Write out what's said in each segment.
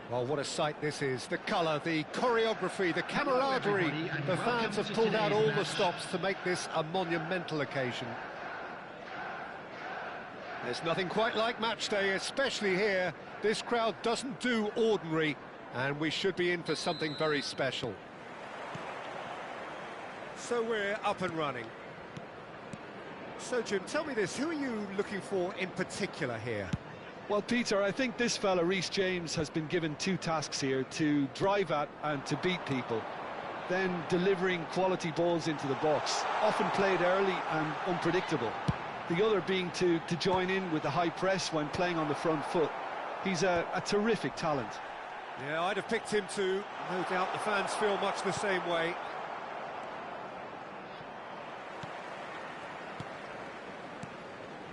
Well, what a sight this is. The colour, the choreography, the camaraderie. The fans have pulled out all the stops to make this a monumental occasion. There's nothing quite like match day, especially here. This crowd doesn't do ordinary, and we should be in for something very special. So we're up and running. So, Jim, tell me this, who are you looking for in particular here? Well, Peter, I think this fella, Reece James, has been given two tasks here: to drive at and to beat people. Then delivering quality balls into the box, often played early and unpredictable. The other being to join in with the high press when playing on the front foot. He's a terrific talent. Yeah, I'd have picked him too. No doubt the fans feel much the same way.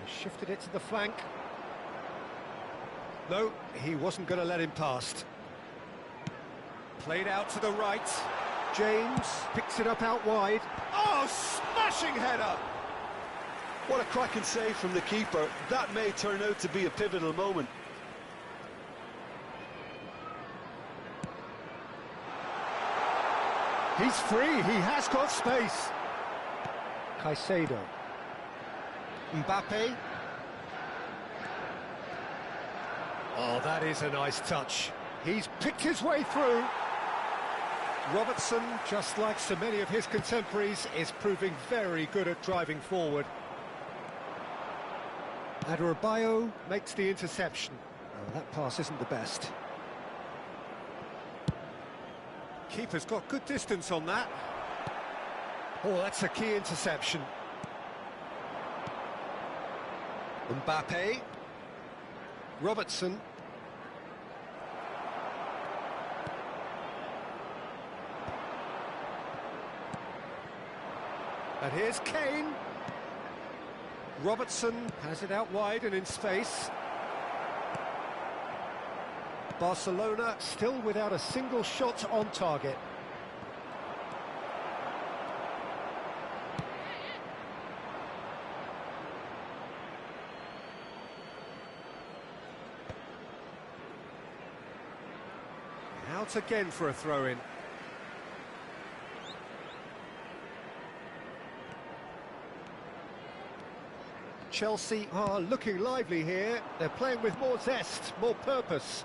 He shifted it to the flank. No, he wasn't going to let him past. Played out to the right. James picks it up out wide. Oh, smashing header! What a cracking save from the keeper. That may turn out to be a pivotal moment. He's free, he has got space. Caicedo. Mbappe. Oh, that is a nice touch. He's picked his way through. Robertson, just like so many of his contemporaries, is proving very good at driving forward. Adebayo makes the interception. Oh, that pass isn't the best. Keeper's got good distance on that. Oh, that's a key interception. Mbappe. Robertson. And here's Kane. Robertson has it out wide and in space. Barcelona still without a single shot on target. Out again for a throw-in. Chelsea are looking lively here. They're playing with more zest, more purpose.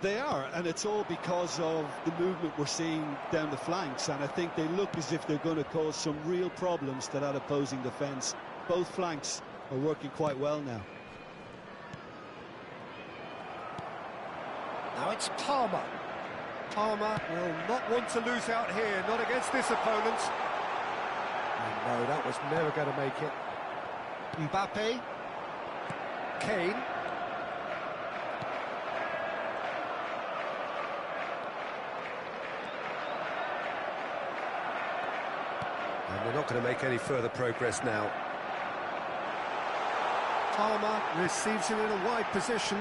They are, and it's all because of the movement we're seeing down the flanks, and I think they look as if they're going to cause some real problems to that opposing defence. Both flanks are working quite well now. Now it's Palmer. Palmer will not want to lose out here, not against this opponent. And no, that was never going to make it. Mbappe. Kane. And they're not going to make any further progress now. Palmer receives it in a wide position.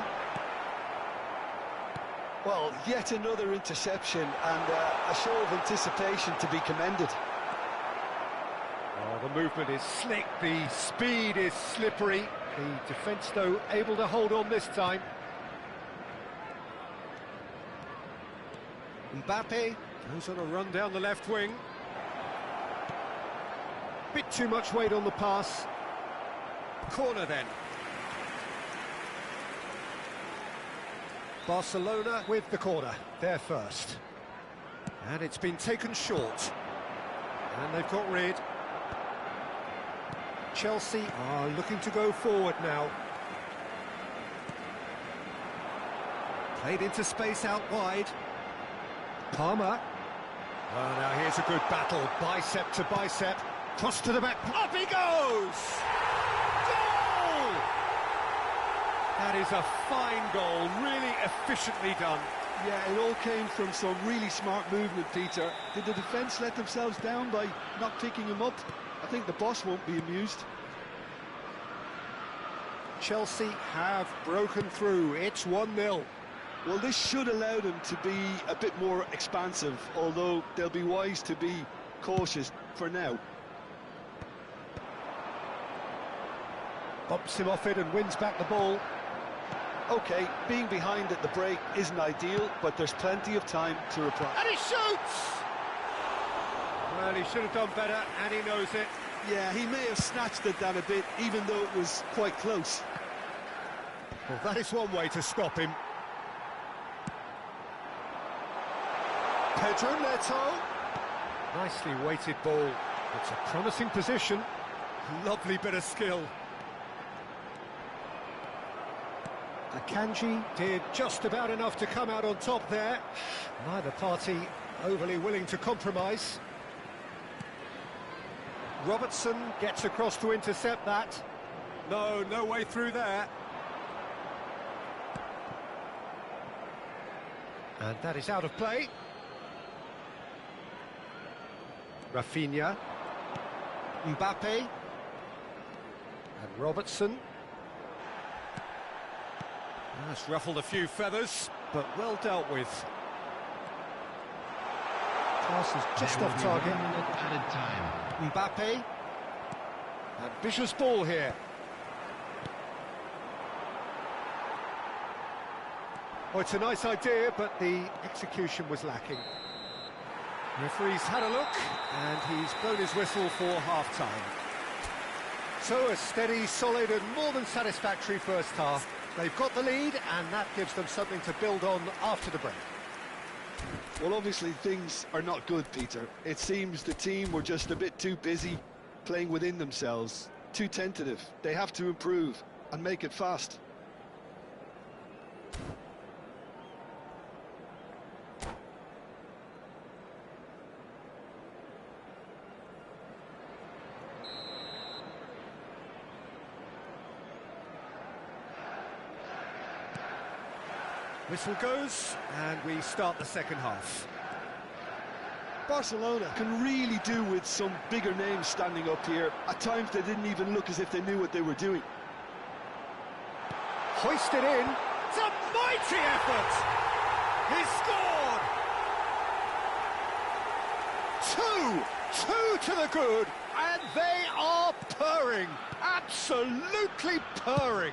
Well, yet another interception and a show of anticipation to be commended. Oh, the movement is slick, the speed is slippery. The defence, though, able to hold on this time. Mbappe goes on a run down the left wing. Bit too much weight on the pass. Corner then. Barcelona with the corner, they're first. And it's been taken short. And they've got rid. Chelsea are looking to go forward now. Played into space out wide. Palmer. Oh, now here's a good battle, bicep to bicep. Cross to the back, up he goes! Goal! That is a fine goal, really efficiently done. Yeah, it all came from some really smart movement, Peter. Did the defence let themselves down by not picking him up? I think the boss won't be amused. Chelsea have broken through, it's 1-0. Well, this should allow them to be a bit more expansive, although they'll be wise to be cautious for now. Bumps him off it and wins back the ball. OK, being behind at the break isn't ideal, but there's plenty of time to reply. And he shoots! Well, he should have done better, and he knows it. Yeah, he may have snatched at that a bit, even though it was quite close. Well, that is one way to stop him. Pedro Neto. Nicely weighted ball. It's a promising position. Lovely bit of skill. Akanji did just about enough to come out on top there. Neither party overly willing to compromise. Robertson gets across to intercept that. No way through there. And that is out of play. Rafinha. Mbappe. And Robertson. That's ruffled a few feathers, but well dealt with. Pass is just off target. Added time. Mbappe. Ambitious ball here. Oh, it's a nice idea, but the execution was lacking. Referee's had a look, and he's blown his whistle for half-time. So a steady, solid and more than satisfactory first half. They've got the lead, and that gives them something to build on after the break. Well, obviously things are not good, Peter. It seems the team were just a bit too busy playing within themselves, too tentative. They have to improve and make it fast. Whistle goes, and we start the second half. Barcelona can really do with some bigger names standing up here. At times they didn't even look as if they knew what they were doing. Hoisted in. It's a mighty effort! He's scored! Two to the good, and they are purring. Absolutely purring.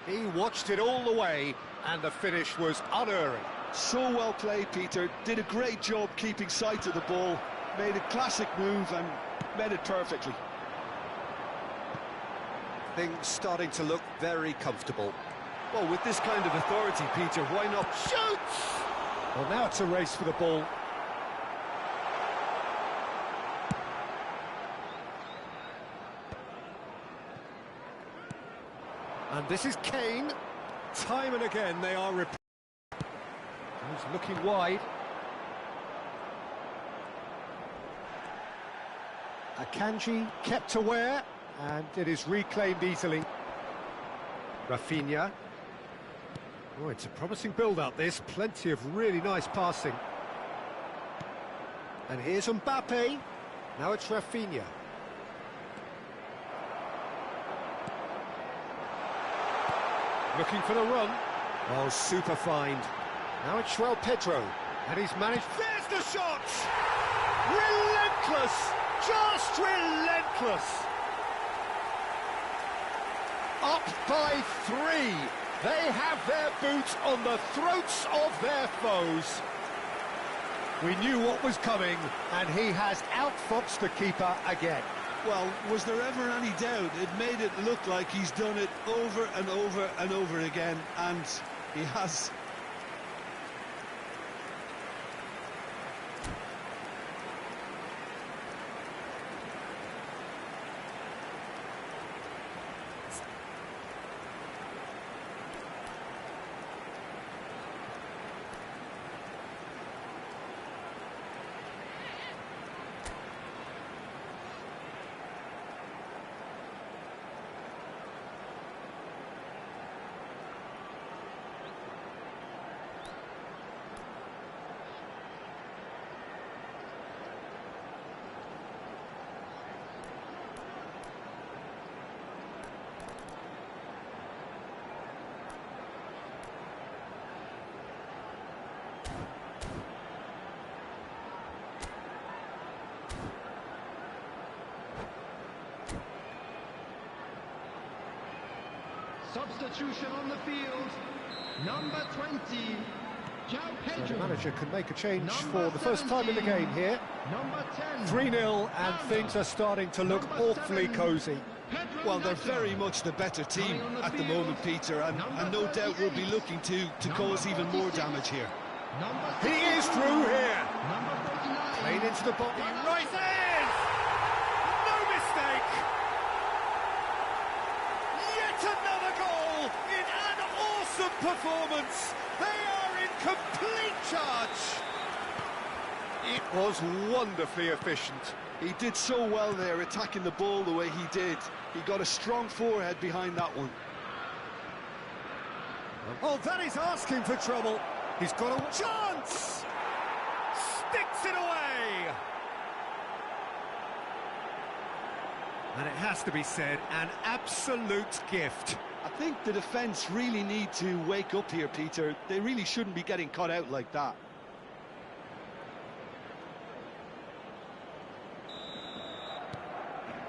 He watched it all the way, and the finish was unerring. So well played, Peter. Did a great job keeping sight of the ball. Made a classic move and met it perfectly. Things starting to look very comfortable. Well, with this kind of authority, Peter, why not? Shoots! Well, now it's a race for the ball. And this is Kane. Time and again they are He's looking wide. Akanji kept aware, and it is reclaimed easily. Rafinha. Oh, it's a promising build-up, this. Plenty of really nice passing. And here's Mbappe. Now it's Rafinha. Looking for the run. Oh, super find. Now it's Pedro, and he's managed... There's the shot! Relentless! Just relentless! Up by 3. They have their boots on the throats of their foes. We knew what was coming, and he has outfoxed the keeper again. Well, was there ever any doubt? It made it look like he's done it over and over and over again, and he has. Substitution on the field. Number 20. So the manager can make a change for the first time in the game here. Number 10. 3-0 and things are starting to look awfully cosy. Well, they're very much the better team at the moment, Peter, and no doubt will be looking to cause even more damage here. He is through here. Number 49. Played into the body, right in! No mistake! Yet another goal in an awesome performance! They are in complete charge! It was wonderfully efficient. He did so well there, attacking the ball the way he did. He got a strong forehead behind that one. Oh, that is asking for trouble. He's got a chance! Sticks it away! And it has to be said, an absolute gift. I think the defence really need to wake up here, Peter. They really shouldn't be getting caught out like that.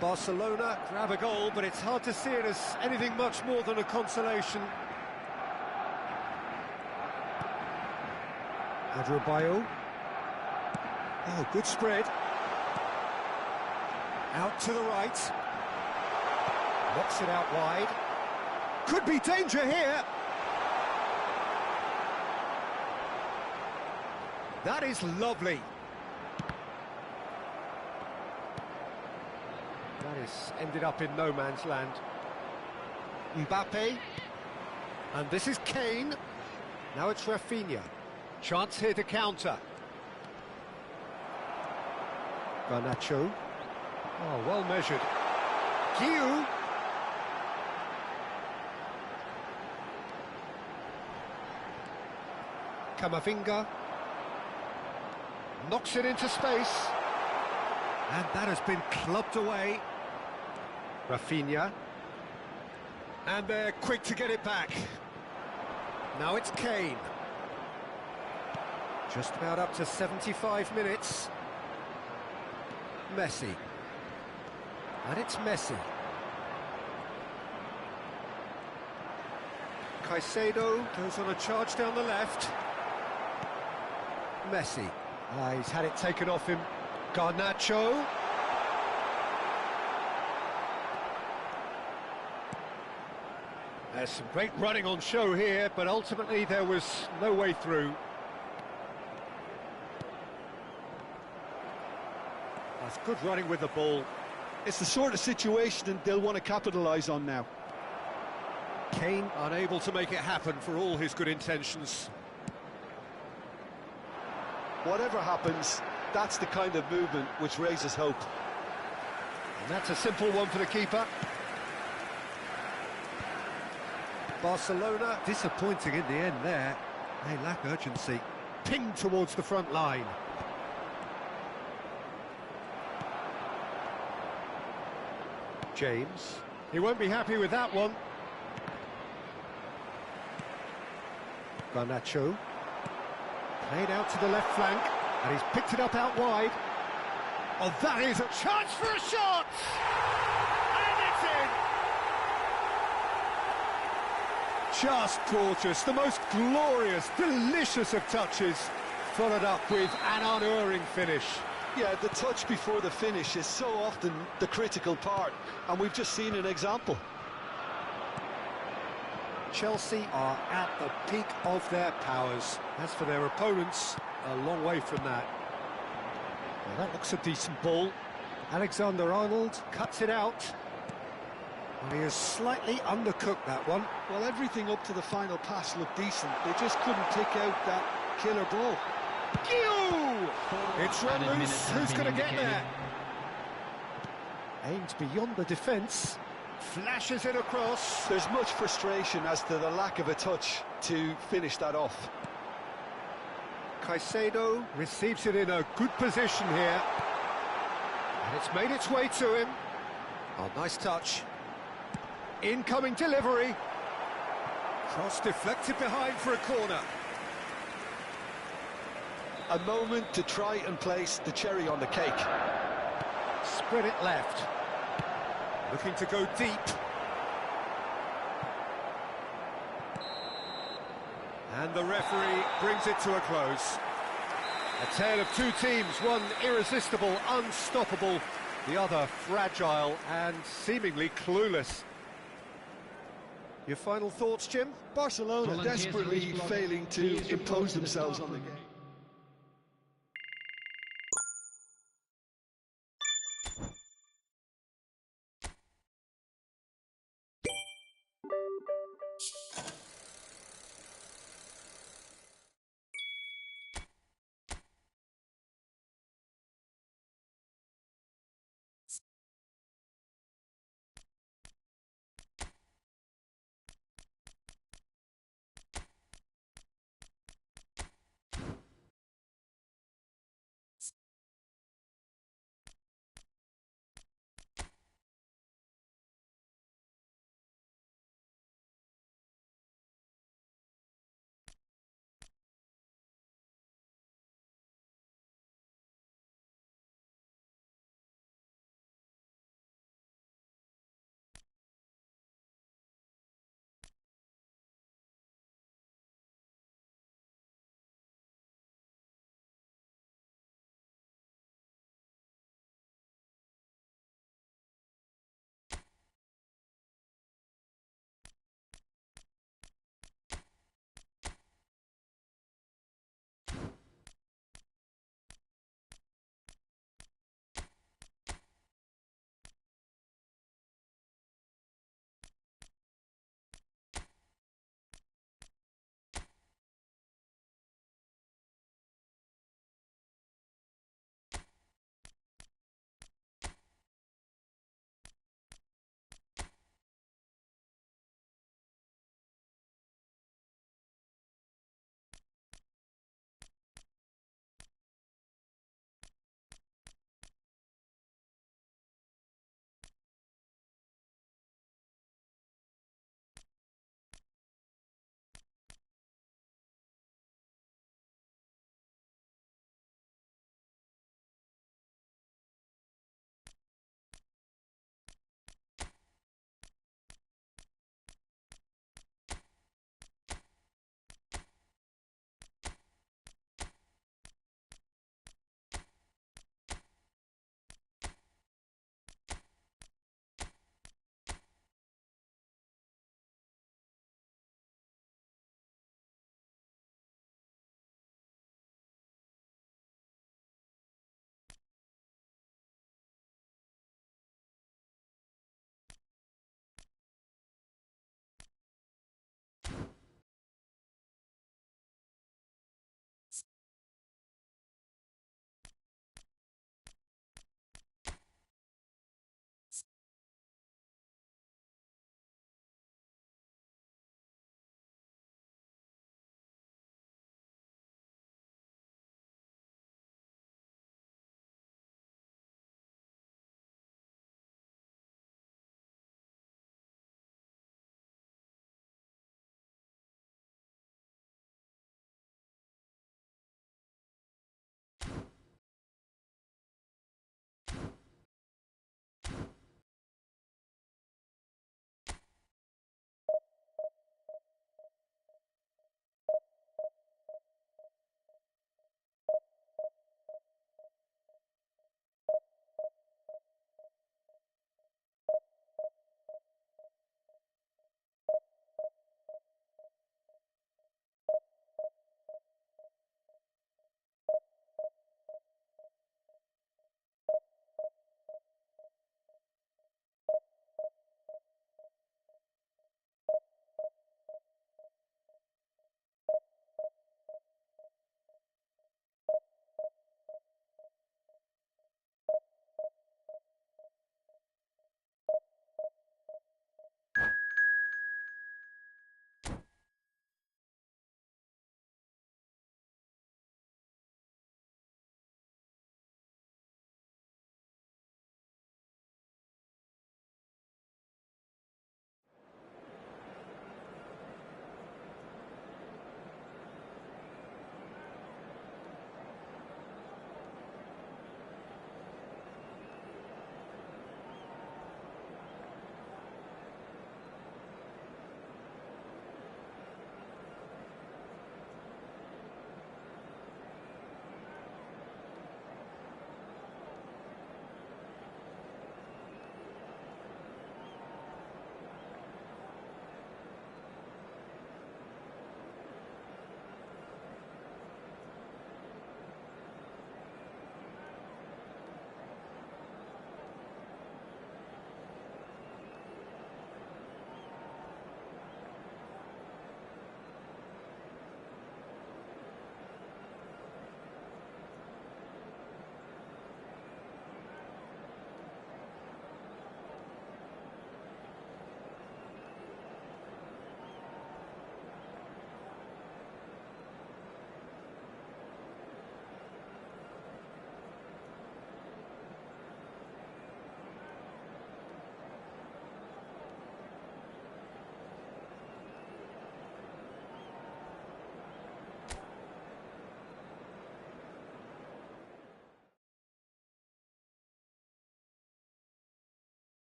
Barcelona grab a goal, but it's hard to see it as anything much more than a consolation. Adrabayo. Oh, good spread. Out to the right. Knocks it out wide. Could be danger here. That is lovely. That is ended up in no man's land. Mbappe. And this is Kane. Now it's Rafinha. Chance here to counter. Garnacho. Oh, well measured. Guiu. Camavinga. Knocks it into space. And that has been clubbed away. Rafinha. And they're quick to get it back. Now it's Kane. Just about up to 75 minutes. Messi. And it's Messi. Caicedo goes on a charge down the left. Messi. He's had it taken off him. Garnacho. There's some great running on show here, but ultimately there was no way through. That's good running with the ball. It's the sort of situation they'll want to capitalise on now. Kane unable to make it happen for all his good intentions. Whatever happens, that's the kind of movement which raises hope. And that's a simple one for the keeper. Barcelona disappointing in the end there. They lack urgency. Pinged towards the front line. James. He won't be happy with that one. Garnacho. Played out to the left flank, and he's picked it up out wide. Oh, that is a chance for a shot! And it's in! Just gorgeous, the most glorious, delicious of touches, followed up with an unerring finish. Yeah, the touch before the finish is so often the critical part, and we've just seen an example. Chelsea are at the peak of their powers. As for their opponents, a long way from that. Well, that looks a decent ball. Alexander-Arnold cuts it out. And he has slightly undercooked that one. Well, everything up to the final pass looked decent. They just couldn't pick out that killer ball. Guiu! It's run loose. Who's going to get there? Aimed beyond the defence. Flashes it across. There's much frustration as to the lack of a touch to finish that off. Caicedo receives it in a good position here. And it's made its way to him. Oh, nice touch. Incoming delivery. Cross deflected behind for a corner. A moment to try and place the cherry on the cake. Spread it left. Looking to go deep. And the referee brings it to a close. A tale of two teams, one irresistible, unstoppable, the other fragile and seemingly clueless. Your final thoughts, Jim? Barcelona Volunteers desperately release block. failing to Here's your impose point to the themselves start on the line. game.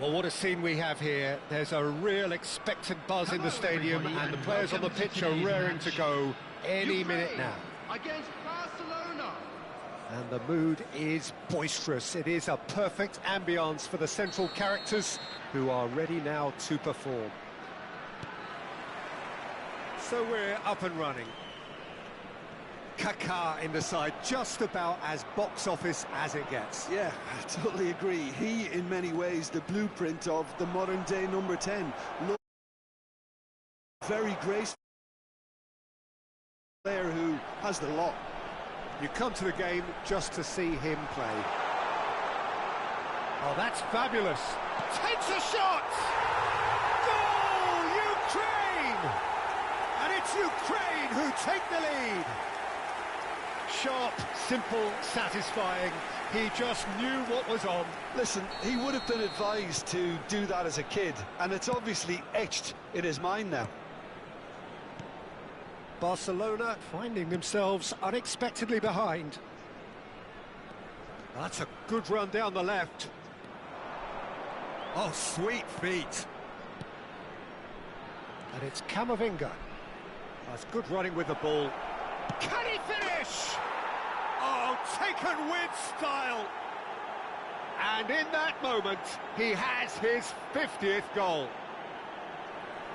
Well, what a scene we have here. There's a real expectant buzz in the stadium, and the players on the pitch are raring to go any minute now. Against Barcelona. And the mood is boisterous. It is a perfect ambience for the central characters who are ready now to perform. So we're up and running. Kaká in the side, just about as box office as it gets. Yeah, I totally agree. He, in many ways, the blueprint of the modern-day number 10. Very graceful player who has the lot. You come to the game just to see him play. Oh, that's fabulous. Takes a shot! Goal, Ukraine! And it's Ukraine who take the lead. Sharp, simple, satisfying. He just knew what was on. Listen, he would have been advised to do that as a kid, and it's obviously etched in his mind now. Barcelona finding themselves unexpectedly behind. That's a good run down the left. Oh, sweet feet. And it's Camavinga. That's good running with the ball. Can he finish? Oh, taken with style. And in that moment, he has his 50th goal.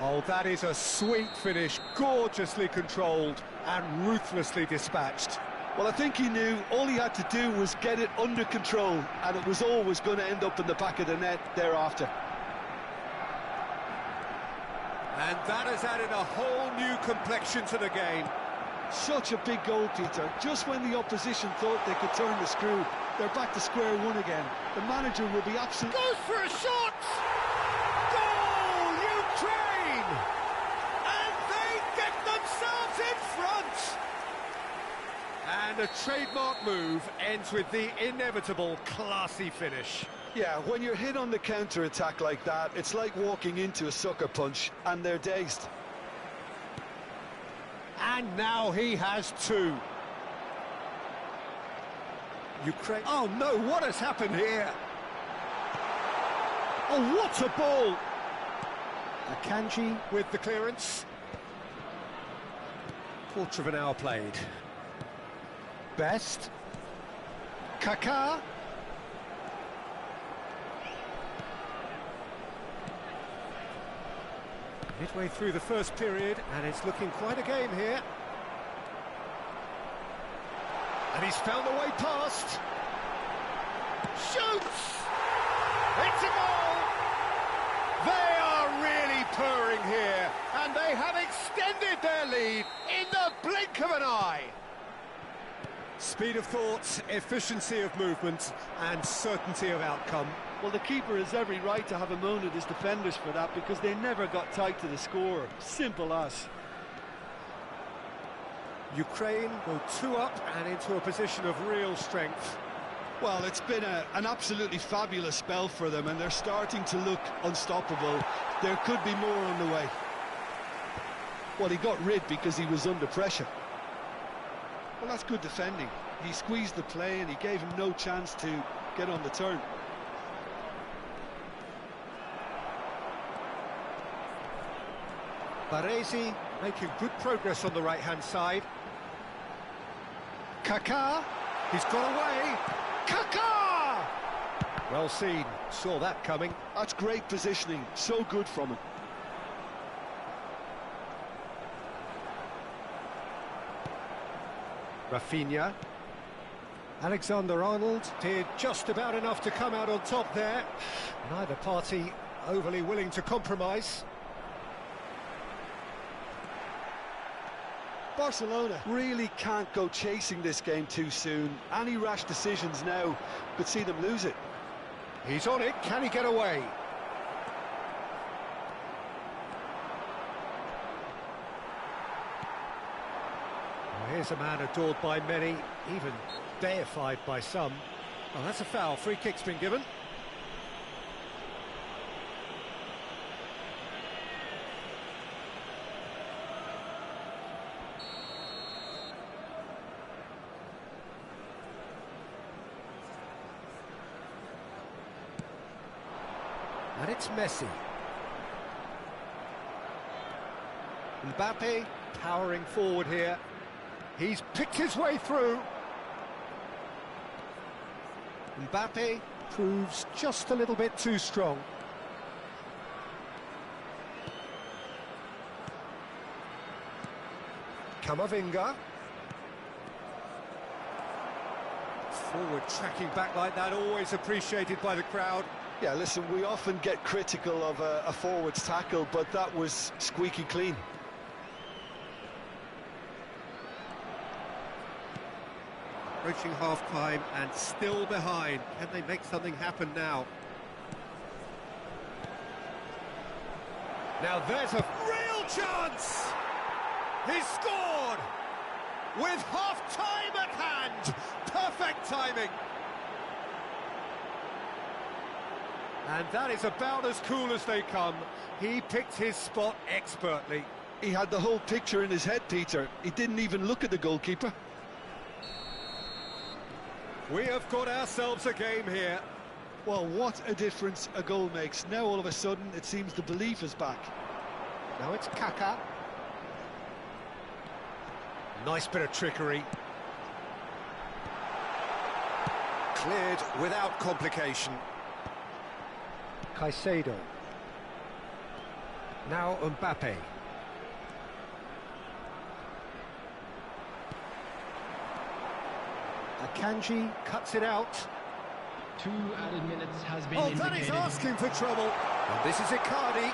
Oh, that is a sweet finish, gorgeously controlled and ruthlessly dispatched. Well, I think he knew all he had to do was get it under control, and it was always going to end up in the back of the net thereafter. And that has added a whole new complexion to the game. Such a big goal, Peter. Just when the opposition thought they could turn the screw, they're back to square one again. The manager will be absolutely... Goes for a shot! Goal, Ukraine! And they get themselves in front! And a trademark move ends with the inevitable classy finish. Yeah, when you're hit on the counter-attack like that, it's like walking into a sucker punch, and they're dazed. And now he has two. Ukraine. Oh no, what has happened here? Oh, what a ball! Akanji with the clearance. Quarter of an hour played. Best. Kaká. Midway through the first period, and it's looking quite a game here. And he's found a way past. Shoots! It's a goal! They are really purring here, and they have extended their lead in the blink of an eye. Speed of thought, efficiency of movement, and certainty of outcome. Well, the keeper has every right to have a moan at his defenders for that, because they never got tight to the score. Simple as. Ukraine go 2 up and into a position of real strength. Well, it's been an absolutely fabulous spell for them, and they're starting to look unstoppable. There could be more on the way. Well, he got rid because he was under pressure. Well, that's good defending. He squeezed the play and he gave him no chance to get on the turn. Baresi making good progress on the right-hand side. Kaká, he's got away. Kaká! Well seen, saw that coming. That's great positioning, so good from him. Rafinha. Alexander-Arnold did just about enough to come out on top there. Neither party overly willing to compromise. Barcelona really can't go chasing this game too soon. Any rash decisions now could see them lose it. He's on it, can he get away? Well, here's a man adored by many, even deified by some. Well, that's a foul, free kick's been given. it's Messi. Mbappe powering forward here. He's picked his way through. Mbappe proves just a little bit too strong. Camavinga. Forward tracking back like that, always appreciated by the crowd. Yeah, listen, we often get critical of a forward's tackle, but that was squeaky clean. Approaching half-time and still behind. Can they make something happen now? Now there's a real chance! He's scored! With half-time at hand! Perfect timing! And that is about as cool as they come. He picked his spot expertly. He had the whole picture in his head, Peter. He didn't even look at the goalkeeper. We have got ourselves a game here. Well, what a difference a goal makes. Now all of a sudden it seems the belief is back. Now it's Kaká. Nice bit of trickery. Cleared without complication. Caicedo. Now Mbappe. Akanji cuts it out. 2 added minutes has been That indicated. is asking for trouble. And this is Icardi.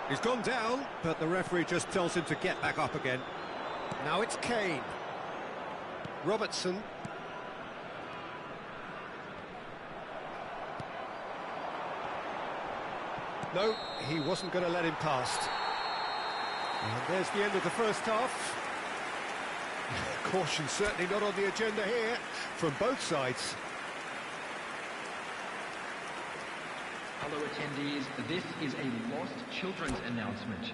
He's gone down, but the referee just tells him to get back up again. Now it's Kane. Robertson. No, he wasn't going to let him past. And there's the end of the first half. Caution certainly not on the agenda here from both sides. Hello attendees, this is a lost children's announcement.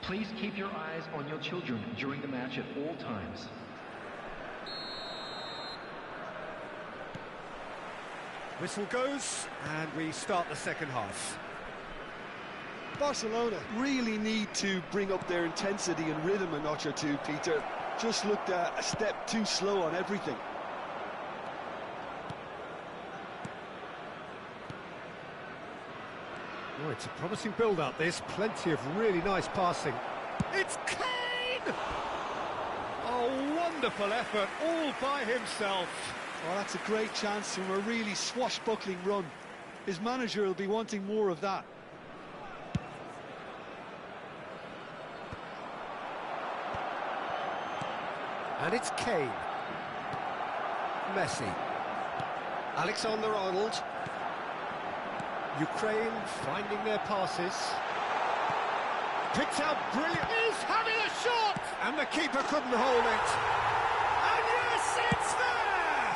Please keep your eyes on your children during the match at all times. Whistle goes, and we start the second half. Barcelona really need to bring up their intensity and rhythm a notch or two, Peter. Just looked a step too slow on everything. Oh, it's a promising build-up, this. Plenty of really nice passing. It's Kane! Oh, wonderful effort, all by himself. Oh, that's a great chance from a really swashbuckling run. His manager will be wanting more of that. And it's Kane. Messi. Alexander-Arnold. Ukraine finding their passes. Picked out brilliant. He's having a shot! And the keeper couldn't hold it. And yes, it's there!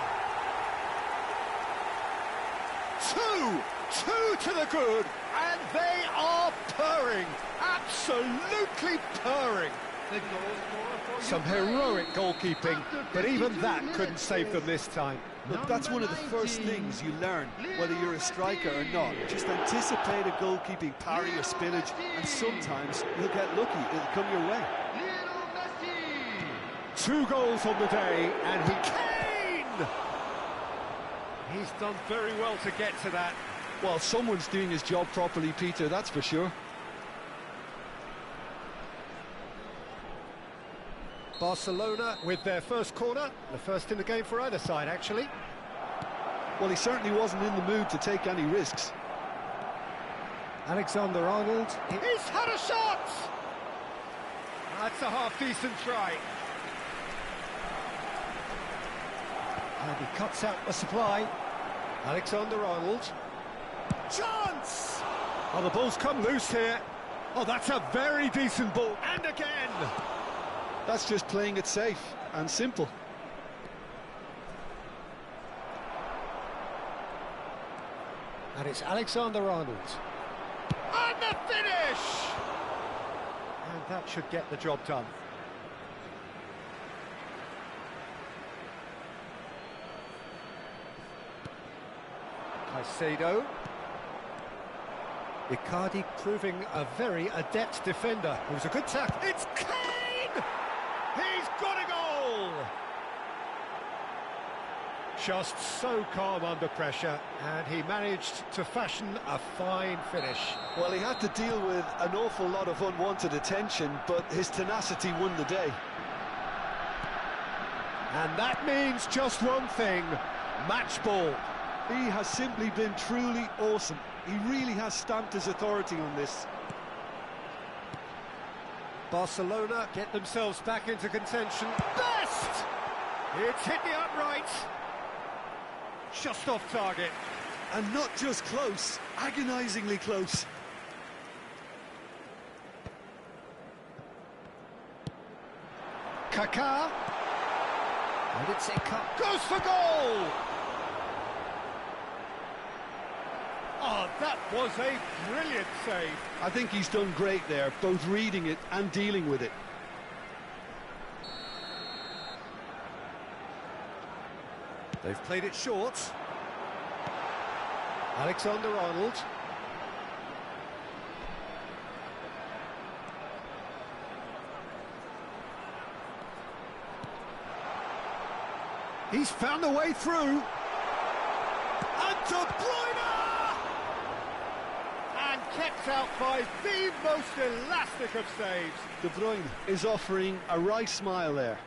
Two to the good. And they are purring. Absolutely purring. Some heroic goalkeeping, but even that couldn't save them this time. Look, that's one of the first things you learn, whether you're a striker or not. Just anticipate a goalkeeping parry or spillage, and sometimes you'll get lucky, it'll come your way. 2 goals on the day, and Kane! He's done very well to get to that. Well, someone's doing his job properly, Peter, that's for sure. Barcelona with their first corner, the first in the game for either side, actually. Well, he certainly wasn't in the mood to take any risks. Alexander-Arnold, he's had a shot! That's a half-decent try. And he cuts out the supply. Alexander-Arnold. Chance! Oh, the ball's come loose here. Oh, that's a very decent ball. And again! That's just playing it safe and simple. And it's Alexander-Arnold. And the finish! And that should get the job done. Caicedo. Icardi proving a very adept defender. It was a good tackle. It's Kane! He's got a goal! Just so calm under pressure, and he managed to fashion a fine finish. Well, he had to deal with an awful lot of unwanted attention, but his tenacity won the day. And that means just one thing, match ball. He has simply been truly awesome. He really has stamped his authority on this. Barcelona get themselves back into contention. Best! It's hit the upright. Just off target. And not just close, agonisingly close. Kaká. And it's Icardi. Goes for goal! Oh, that was a brilliant save. I think he's done great there, both reading it and dealing with it. They've played it short. Alexander-Arnold. He's found a way through. And De Bruyne! And kept out by the most elastic of saves. De Bruyne is offering a wry smile there.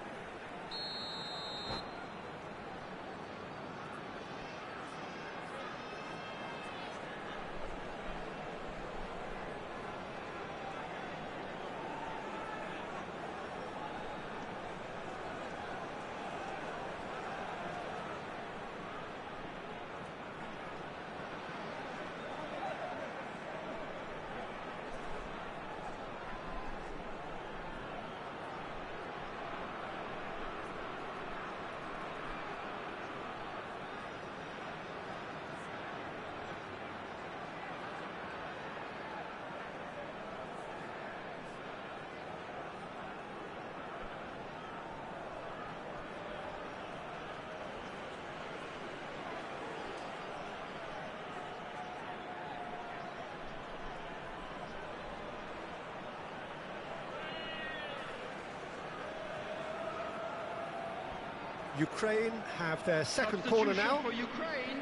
Ukraine have their second corner now. For Ukraine,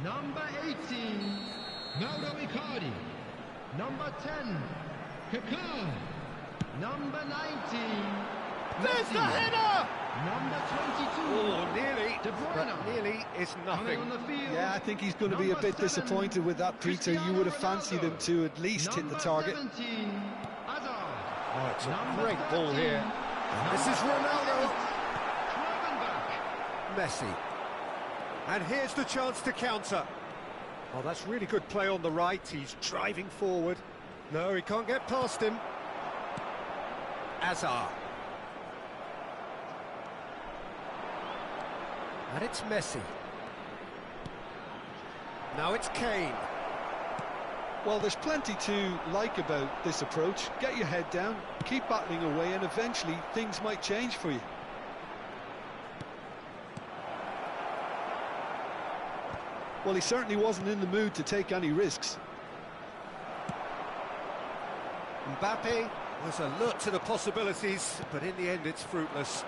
number 18, Mauro Icardi. Number 10, Kaká. Number 19, There's the header! number 22, Oh, nearly, De Bruyne. but nearly is Coming nothing. on the field, Yeah, I think he's going to be a number bit 7, disappointed with that, Peter. You would have fancied him to at least hit the target. Number 17, Hazard. Oh, it's a Number great ball 13, here. This is Ronaldo. Gravenberch. Messi. And here's the chance to counter. Oh, that's really good play on the right. He's driving forward. No, he can't get past him. Hazard. And it's Messi. Now it's Kane. Well, there's plenty to like about this approach. Get your head down, keep battling away, and eventually things might change for you. Well, he certainly wasn't in the mood to take any risks. Mbappe was alert to the possibilities, but in the end it's fruitless.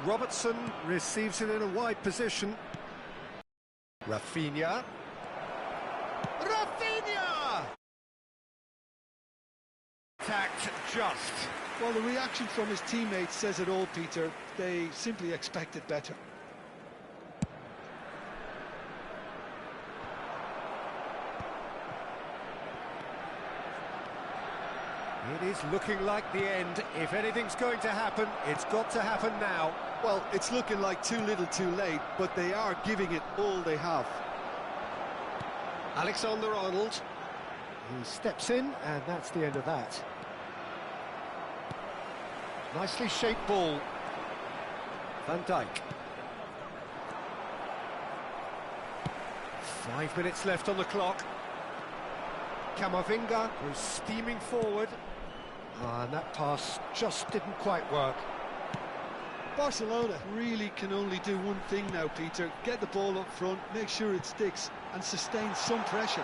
Robertson receives it in a wide position. Rafinha. Rafinha! Tact just. Well, the reaction from his teammates says it all, Peter. They simply expected better. It is looking like the end. If anything's going to happen, it's got to happen now. Well, it's looking like too little too late, but they are giving it all they have. Alexander-Arnold. He steps in, and that's the end of that. Nicely shaped ball. Van Dijk. 5 minutes left on the clock. Camavinga was steaming forward. And that pass just didn't quite work. Barcelona really can only do one thing now, Peter. Get the ball up front, make sure it sticks. and sustain some pressure.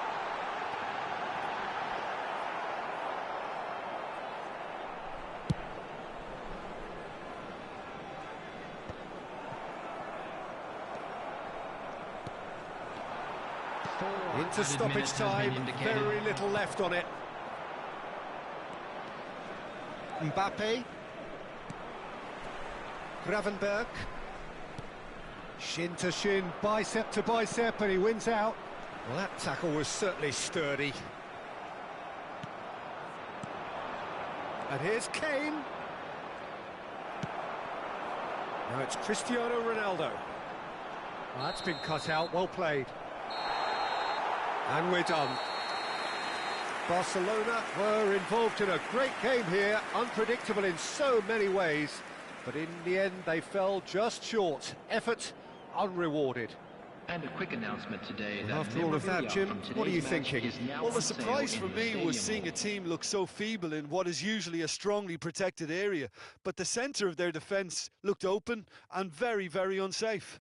Into stoppage time, very little left on it. Mbappe. Gravenberg. Shin to shin, bicep to bicep, and he wins out. Well, that tackle was certainly sturdy. And here's Kane. Now it's Cristiano Ronaldo. Well, that's been cut out, well played. And we're done. Barcelona were involved in a great game here, unpredictable in so many ways, but in the end they fell just short. Effort unrewarded. And a quick announcement today. Well, after all of that, Jim, what are you thinking? Well, the surprise for me was seeing a team look so feeble in what is usually a strongly protected area, but the centre of their defence looked open and very, very unsafe.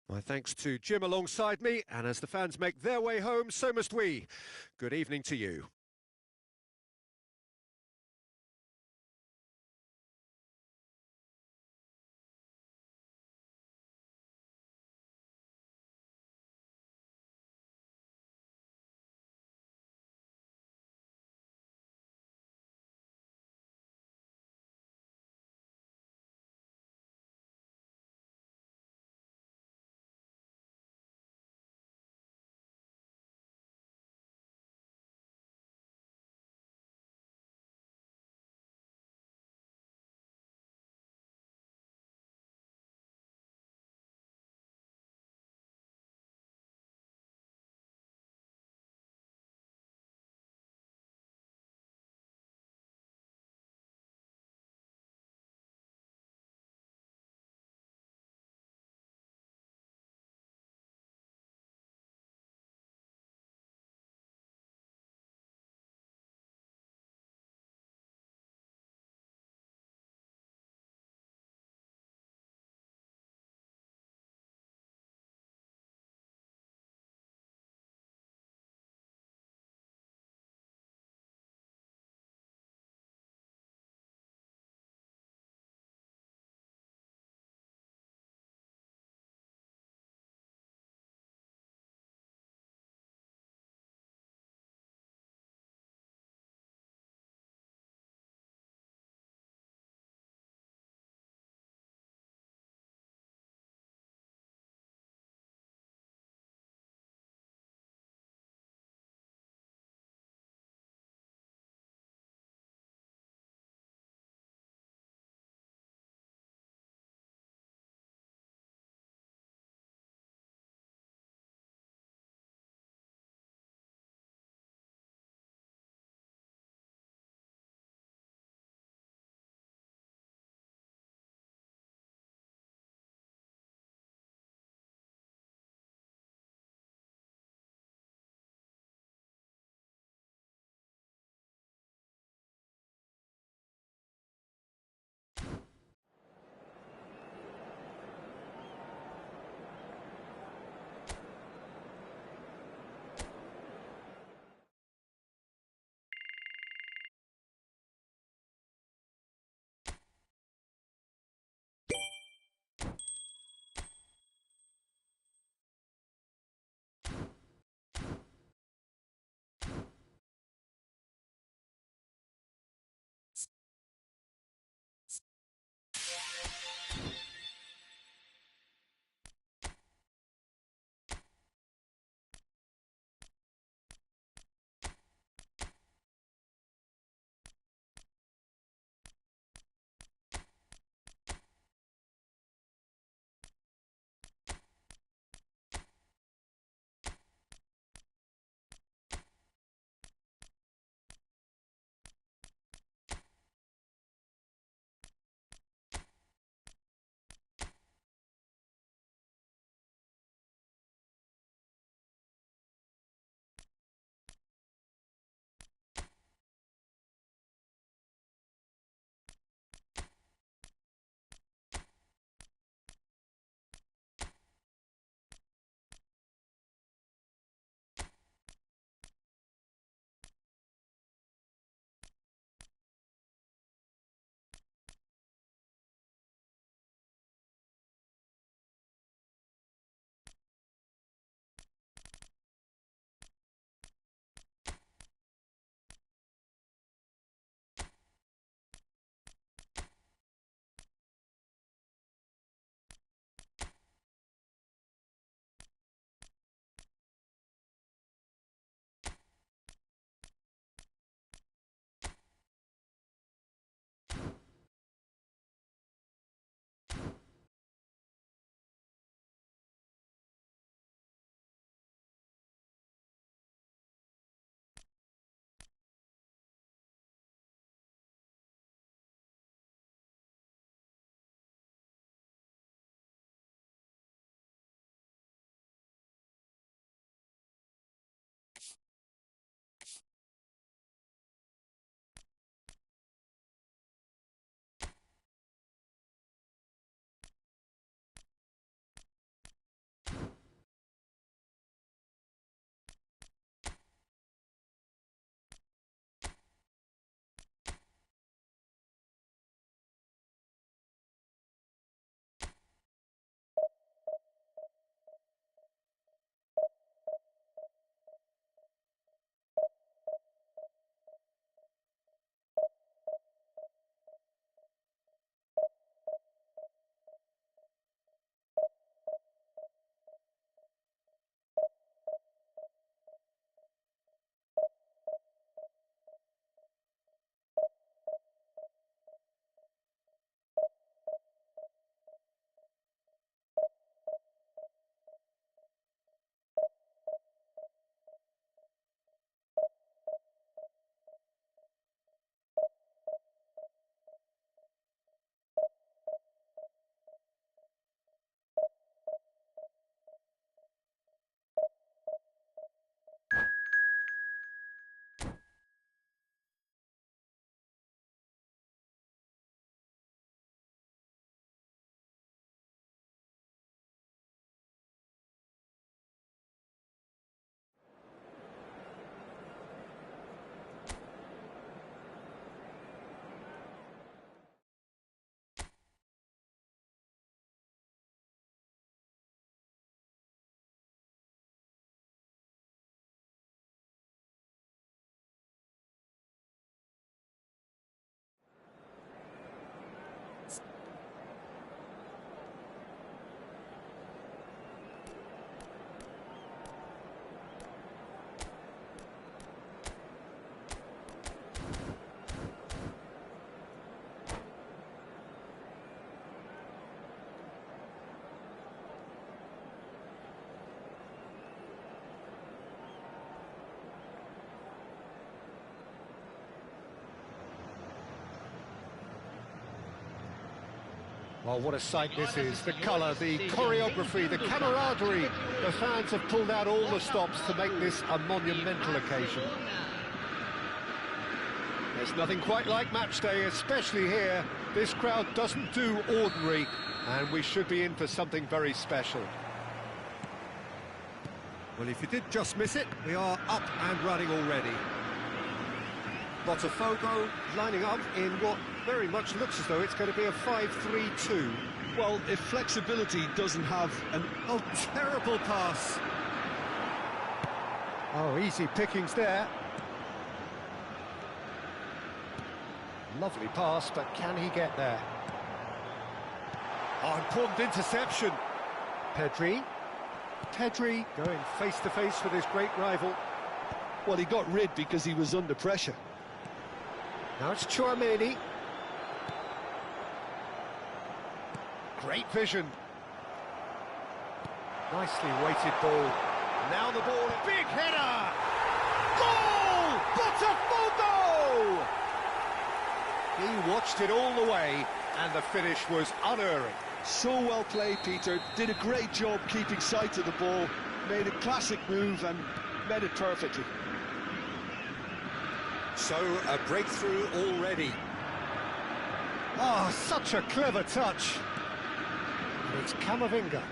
My thanks to Jim alongside me, and as the fans make their way home, so must we. Good evening to you. Well, what a sight this is. The colour, the choreography, the camaraderie. The fans have pulled out all the stops to make this a monumental occasion. There's nothing quite like match day, especially here. This crowd doesn't do ordinary, and we should be in for something very special. Well, if you did just miss it, we are up and running already. Botafogo lining up in what very much looks as though it's going to be a 5-3-2. Well, if flexibility doesn't have an... Oh, terrible pass. Oh, easy pickings there. Lovely pass, but can he get there? Oh, important interception. Pedri going face-to-face with his great rival. Well, he got rid because he was under pressure. Now it's Tchouaméni. Great vision. Nicely weighted ball. Now the ball, a big header! Goal! Botafogo! He watched it all the way, and the finish was unerring. So well played, Peter. Did a great job keeping sight of the ball. Made a classic move and met it perfectly. So, a breakthrough already. Oh, such a clever touch. It's Camavinga.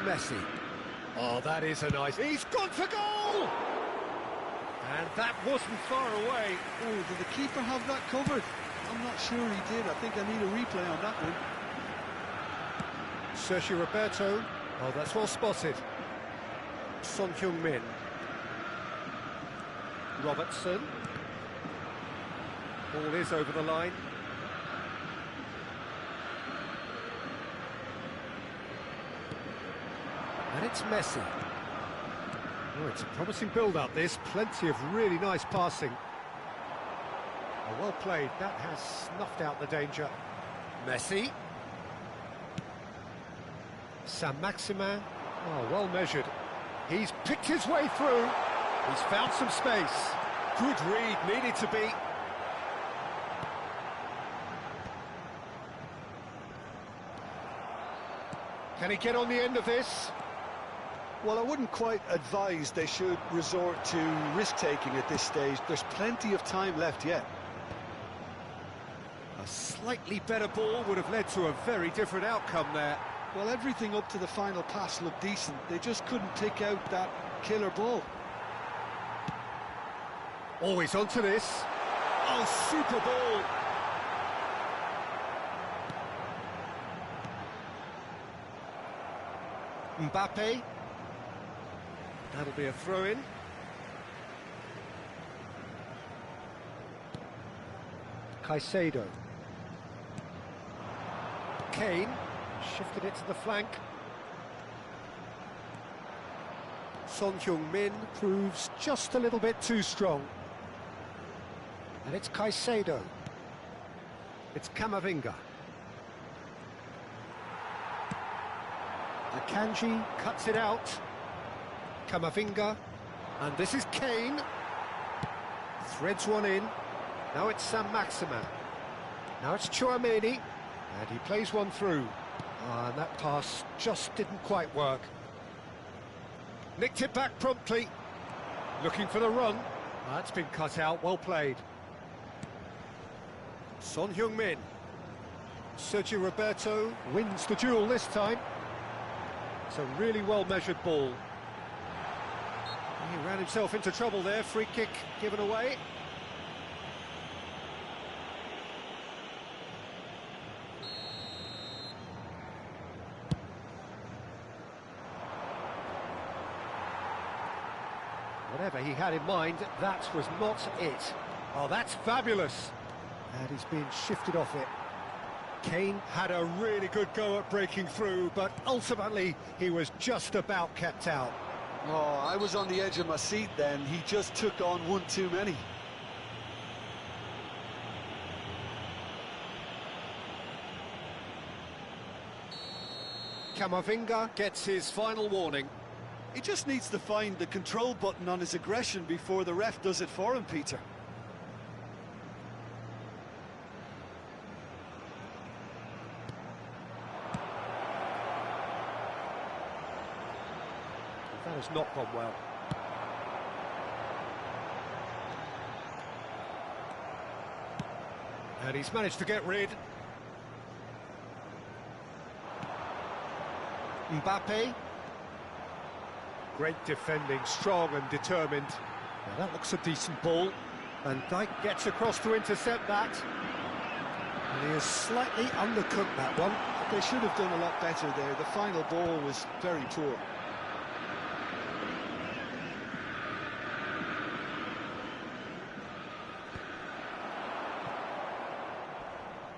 Messi. Oh, that is a nice... He's gone for goal! And that wasn't far away. Oh, did the keeper have that covered? I'm not sure he did. I think I need a replay on that one. Sergio Roberto. Oh, that's well spotted. Son Heung-min. Robertson. Ball is over the line. And it's Messi. Oh, it's a promising build-up, this. Plenty of really nice passing. Oh, well played. That has snuffed out the danger. Messi. Saint-Maximin. Oh, well measured. He's picked his way through. He's found some space. Good read, needed to be. Can he get on the end of this? Well, I wouldn't quite advise they should resort to risk-taking at this stage. There's plenty of time left yet. A slightly better ball would have led to a very different outcome there. Well, everything up to the final pass looked decent. They just couldn't pick out that killer ball. Always onto this. Oh, super ball. Mbappe. That'll be a throw-in. Caicedo. Kane shifted it to the flank. Son Heung-min proves just a little bit too strong. And it's Caicedo. It's Camavinga. Akanji cuts it out. Camavinga. And this is Kane. Threads one in. Now it's Saint-Maximin. Now it's Tchouaméni. And he plays one through. And that pass just didn't quite work. Nicked it back promptly. Looking for the run. That's been cut out, well played. Son Heung-min. Sergio Roberto wins the duel this time. It's a really well-measured ball. He ran himself into trouble there, free kick given away. Whatever he had in mind, that was not it. Oh, that's fabulous. And he's being shifted off it. Kane had a really good go at breaking through, but ultimately he was just about kept out. Oh, I was on the edge of my seat then. He just took on one too many. Camavinga gets his final warning. He just needs to find the control button on his aggression before the ref does it for him, Peter. has not gone well. And he's managed to get rid. Mbappe. Great defending, strong and determined. Now that looks a decent ball. And Dijk gets across to intercept that. And he has slightly undercooked that one. They should have done a lot better there. The final ball was very poor.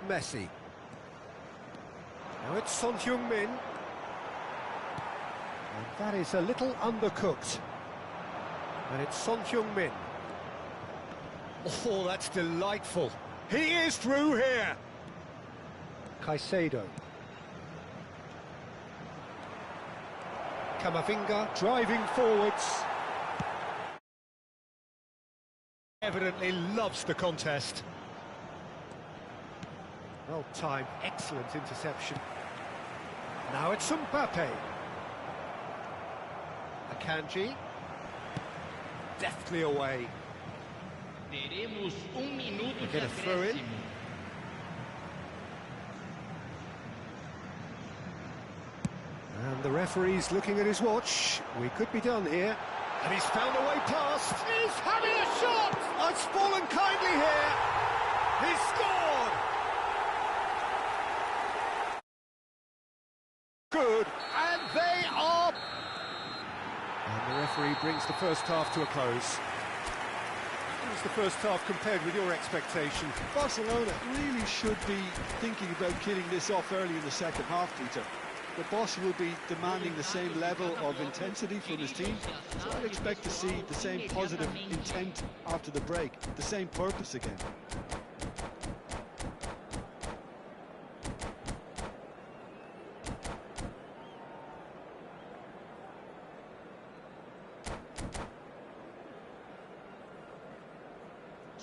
Messi. Now it's Son Heung-min. And that is a little undercooked. And it's Son Heung-min. Oh, that's delightful. He is through here. Caicedo. Camavinga driving forwards. Evidently loves the contest. Well timed, excellent interception. Now it's Mbappe. Akanji. Deftly away. Get a throw in. And the referee's looking at his watch. We could be done here. And he's found a way past. He's having a shot! It's fallen kindly here. He's scored! Good. And they are... And the referee brings the first half to a close. How's the first half compared with your expectations? Barcelona really should be thinking about killing this off early in the second half, Peter. The boss will be demanding the same level of intensity from his team, so I'd expect to see the same positive intent after the break, the same purpose again.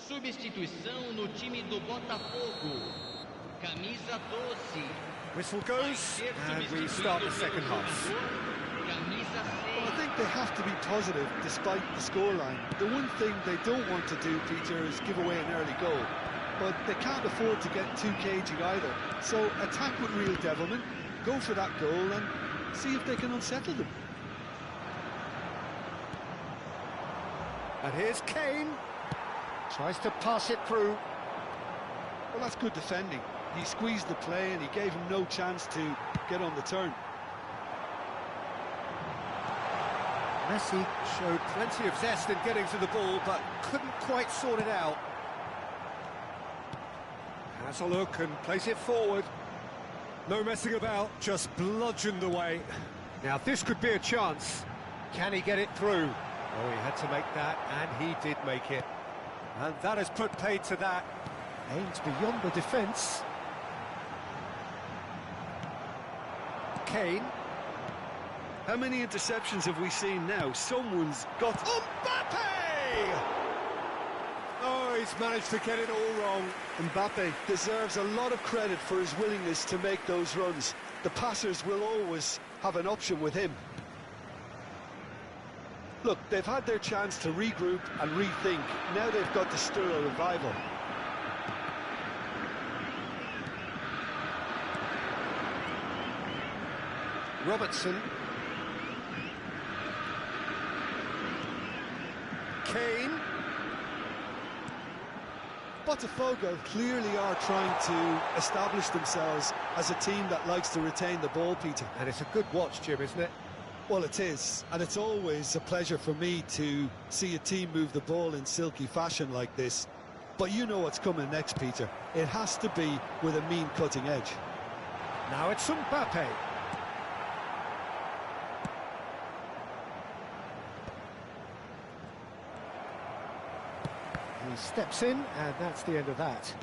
Substituição no time do Botafogo. Camisa 12. Whistle goes, and we start the second half. Well, I think they have to be positive despite the scoreline. The one thing they don't want to do, Peter, is give away an early goal. But they can't afford to get too cagey either. So attack with real devilment, go for that goal and see if they can unsettle them. And here's Kane. Tries to pass it through. Well, that's good defending. He squeezed the play and he gave him no chance to get on the turn. Messi showed plenty of zest in getting to the ball, but couldn't quite sort it out. Has a look and plays it forward. No messing about, just bludgeoned away. Now this could be a chance. Can he get it through? Oh, he had to make that, and he did make it. And that has put paid to that. Aims beyond the defence. Kane. How many interceptions have we seen now? Someone's got... Mbappe! Oh, he's managed to get it all wrong. Mbappe deserves a lot of credit for his willingness to make those runs. The passers will always have an option with him. Look, they've had their chance to regroup and rethink. Now they've got to stir a revival. Robertson. Kane. Botafogo clearly are trying to establish themselves as a team that likes to retain the ball, Peter. And it's a good watch, Jim, isn't it? Well, it is, and it's always a pleasure for me to see a team move the ball in silky fashion like this. But you know what's coming next, Peter. It has to be with a mean cutting edge. Now it's Mbappe. He steps in, and that's the end of that.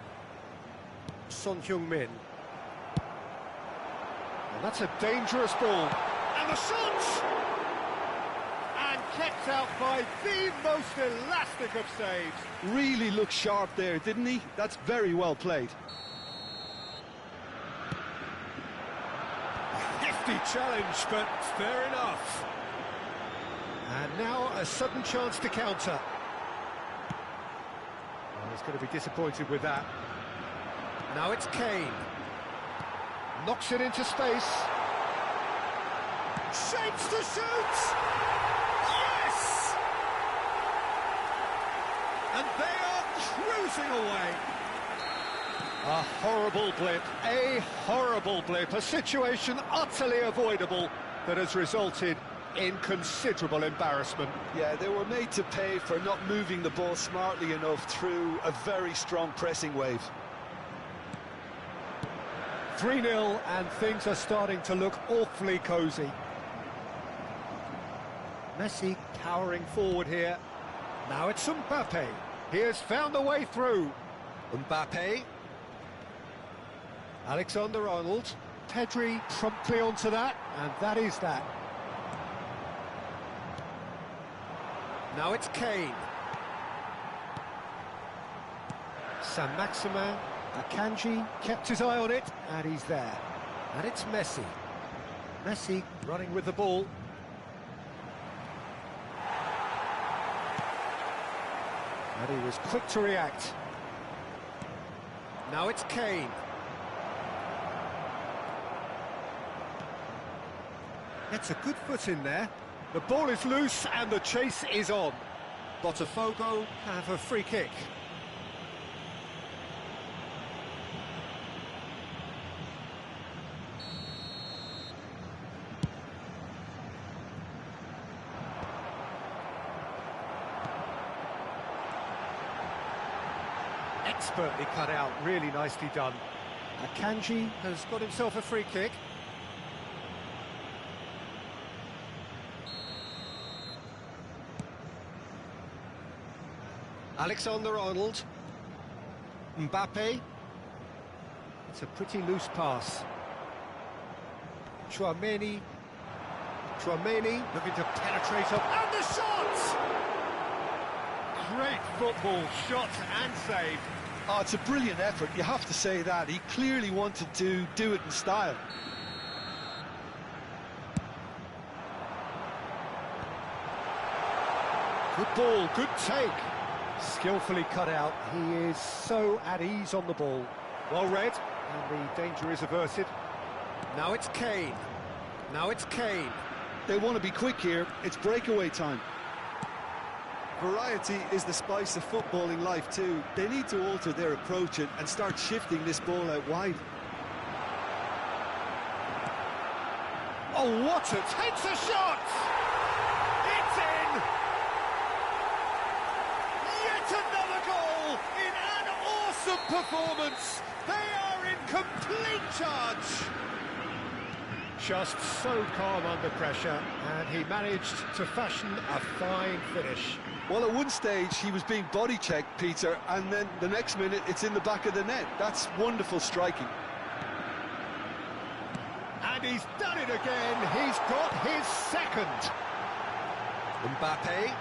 Son Heung-min. And that's a dangerous ball. And the shot! And kept out by the most elastic of saves. Really looked sharp there, didn't he? That's very well played. Hefty challenge, but fair enough. And now a sudden chance to counter. Oh, he's going to be disappointed with that. Now it's Kane. Knocks it into space. Shapes to shoot! Yes! And they are cruising away. A horrible blip, a situation utterly avoidable that has resulted in considerable embarrassment. Yeah, they were made to pay for not moving the ball smartly enough through a very strong pressing wave. 3-0 and things are starting to look awfully cosy. Messi towering forward here. Now it's Mbappe. He has found a way through. Mbappe. Alexander-Arnold. Pedri promptly onto that, and that is that. Now it's Kane. Saint-Maximin. Akanji kept his eye on it, and he's there. And it's Messi. Messi running with the ball. And he was quick to react. Now it's Kane. That's a good foot in there. The ball is loose and the chase is on. Botafogo have a free kick. Expertly cut out, really nicely done. Akanji has got himself a free kick. Alexander-Arnold. Mbappe. It's a pretty loose pass. Chouameni looking to penetrate up, and the shot! Great football, shot and save. Oh, it's a brilliant effort, you have to say that. He clearly wanted to do it in style. Good ball, good take. Skillfully cut out. He is so at ease on the ball. Well read, and the danger is averted. Now it's Kane. They want to be quick here, it's breakaway time. Variety is the spice of footballing life too. They need to alter their approach and start shifting this ball out wide. Oh, what a takes a shot! It's in! Yet another goal in an awesome performance. They are in complete charge. Just so calm under pressure, and he managed to fashion a fine finish. Well, at one stage he was being body checked, Peter, and then the next minute it's in the back of the net. That's wonderful striking. And he's done it again. He's got his second. Mbappe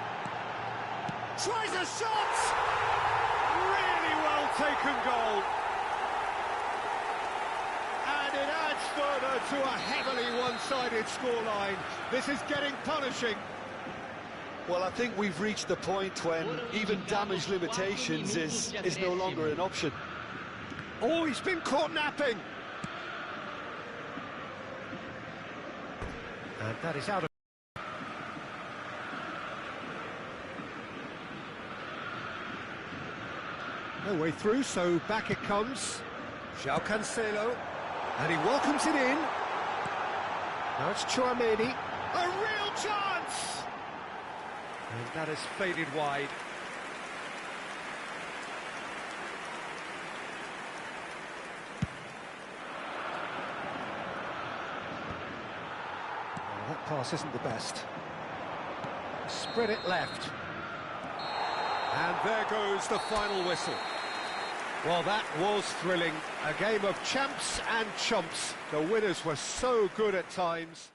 tries a shot. Really well taken goal. And it adds further to a heavily one-sided scoreline. This is getting punishing. Well, I think we've reached the point when even damage limitations is no longer an option. Oh, he's been caught napping. And that is out of... No way through, so back it comes. João Cancelo, and he welcomes it in. Now it's Chouameni. A real chance! And that has faded wide. Well, that pass isn't the best. Spread it left. And there goes the final whistle. Well, that was thrilling. A game of champs and chumps. The winners were so good at times.